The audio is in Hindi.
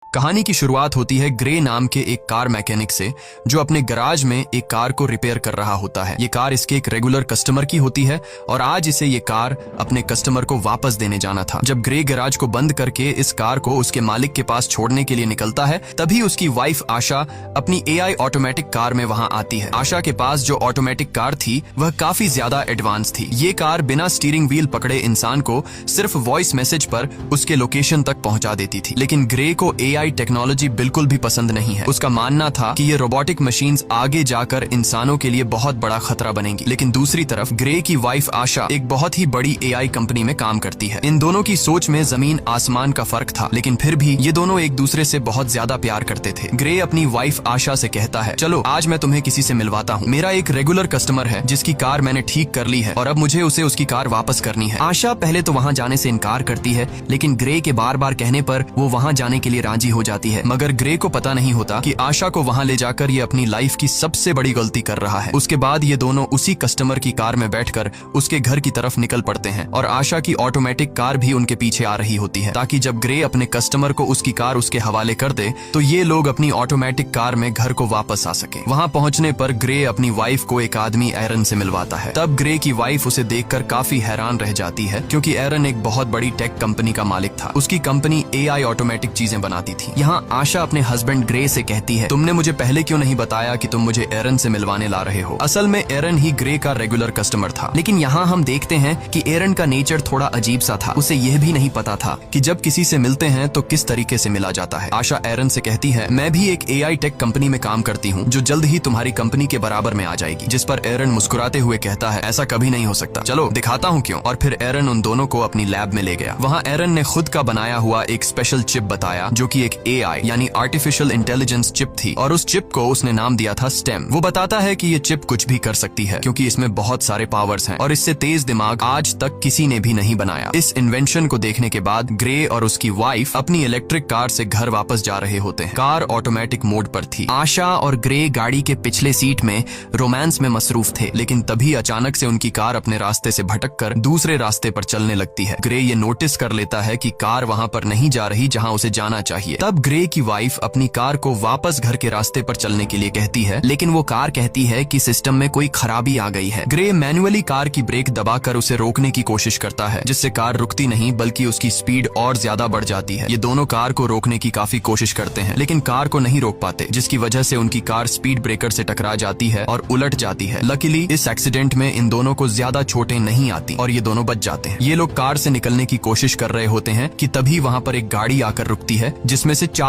कहानी की शुरुआत होती है ग्रे नाम के एक कार मैकेनिक से, जो अपने गराज में एक कार को रिपेयर कर रहा होता है। ये कार इसके एक रेगुलर कस्टमर की होती है और आज इसे ये कार अपने कस्टमर को वापस देने जाना था। जब ग्रे गराज को बंद करके इस कार को उसके मालिक के पास छोड़ने के लिए निकलता है, तभी उसकी वाइफ आशा अपनी AI ऑटोमेटिक कार में वहां आती है। आशा के पास जो ऑटोमेटिक कार थी वह काफी ज्यादा एडवांस थी। ये कार बिना स्टीयरिंग व्हील पकड़े इंसान को सिर्फ वॉइस मैसेज पर उसके लोकेशन तक पहुंचा देती थी। लेकिन ग्रे को AI टेक्नोलॉजी बिल्कुल भी पसंद नहीं है। उसका मानना था कि ये रोबोटिक मशीन्स आगे जाकर इंसानों के लिए बहुत बड़ा खतरा बनेंगी। लेकिन दूसरी तरफ ग्रे की वाइफ आशा एक बहुत ही बड़ी AI कंपनी में काम करती है। इन दोनों की सोच में जमीन आसमान का फर्क था, लेकिन फिर भी ये दोनों एक दूसरे से बहुत ज्यादा प्यार करते थे। ग्रे अपनी वाइफ आशा से कहता है, चलो आज मैं तुम्हें किसी से मिलवाता हूँ। मेरा एक रेगुलर कस्टमर है जिसकी कार मैंने ठीक कर ली है और अब मुझे उसे उसकी कार वापस करनी है। आशा पहले तो वहाँ जाने से इनकार करती है, लेकिन ग्रे के बार बार कहने पर वो वहाँ जाने के लिए राजी हो जाती है। मगर ग्रे को पता नहीं होता कि आशा को वहां ले जाकर ये अपनी लाइफ की सबसे बड़ी गलती कर रहा है। उसके बाद ये दोनों उसी कस्टमर की कार में बैठकर उसके घर की तरफ निकल पड़ते हैं और आशा की ऑटोमेटिक कार भी उनके पीछे आ रही होती है, ताकि जब ग्रे अपने कस्टमर को उसकी कार उसके हवाले कर दे तो ये लोग अपनी ऑटोमेटिक कार में घर को वापस आ सके। वहां पहुंचने पर ग्रे अपनी वाइफ को एक आदमी एरन से मिलवाता है। तब ग्रे की वाइफ उसे देखकर काफी हैरान रह जाती है, क्योंकि एरन एक बहुत बड़ी टेक कंपनी का मालिक था। उसकी कंपनी AI ऑटोमेटिक चीजें बनाती थी। यहाँ आशा अपने हस्बैंड ग्रे से कहती है, तुमने मुझे पहले क्यों नहीं बताया कि तुम मुझे एरन से मिलवाने ला रहे हो। असल में एरन ही ग्रे का रेगुलर कस्टमर था। लेकिन यहाँ हम देखते हैं कि एरन का नेचर थोड़ा अजीब सा था। उसे यह भी नहीं पता था कि जब किसी से मिलते हैं तो किस तरीके से मिला जाता है। आशा एरन से कहती है, मैं भी एक AI टेक कंपनी में काम करती हूँ जो जल्द ही तुम्हारी कंपनी के बराबर में आ जाएगी। जिस पर एरन मुस्कुराते हुए कहता है, ऐसा कभी नहीं हो सकता, चलो दिखाता हूँ क्यों। और फिर एरन उन दोनों को अपनी लैब में ले गया। वहाँ एरन ने खुद का बनाया हुआ एक स्पेशल चिप बताया, जो कि एक AI यानी आर्टिफिशियल इंटेलिजेंस चिप थी, और उस चिप को उसने नाम दिया था स्टेम। वो बताता है कि ये चिप कुछ भी कर सकती है, क्योंकि इसमें बहुत सारे पावर्स हैं और इससे तेज दिमाग आज तक किसी ने भी नहीं बनाया। इस इन्वेंशन को देखने के बाद ग्रे और उसकी वाइफ अपनी इलेक्ट्रिक कार से घर वापस जा रहे होते हैं। कार ऑटोमेटिक मोड पर थी। आशा और ग्रे गाड़ी के पिछले सीट में रोमांस में मसरूफ थे, लेकिन तभी अचानक से उनकी कार अपने रास्ते से भटककर दूसरे रास्ते पर चलने लगती है। ग्रे ये नोटिस कर लेता है कि कार वहां पर नहीं जा रही जहां उसे जाना चाहिए। तब ग्रे की वाइफ अपनी कार को वापस घर के रास्ते पर चलने के लिए कहती है, लेकिन वो कार कहती है कि सिस्टम में कोई खराबी आ गई है। ग्रे मैन्युअली कार की ब्रेक दबाकर उसे रोकने की कोशिश करता है, जिससे कार रुकती नहीं बल्कि उसकी स्पीड और ज्यादा बढ़ जाती है। ये दोनों कार को रोकने की काफी कोशिश करते हैं, लेकिन कार को नहीं रोक पाते, जिसकी वजह से उनकी कार स्पीड ब्रेकर से टकरा जाती है और उलट जाती है। लकीली इस एक्सीडेंट में इन दोनों को ज्यादा चोटें नहीं आती और ये दोनों बच जाते हैं। ये लोग कार से निकलने की कोशिश कर रहे होते हैं कि तभी वहां पर एक गाड़ी आकर रुकती है, जिसमें से 4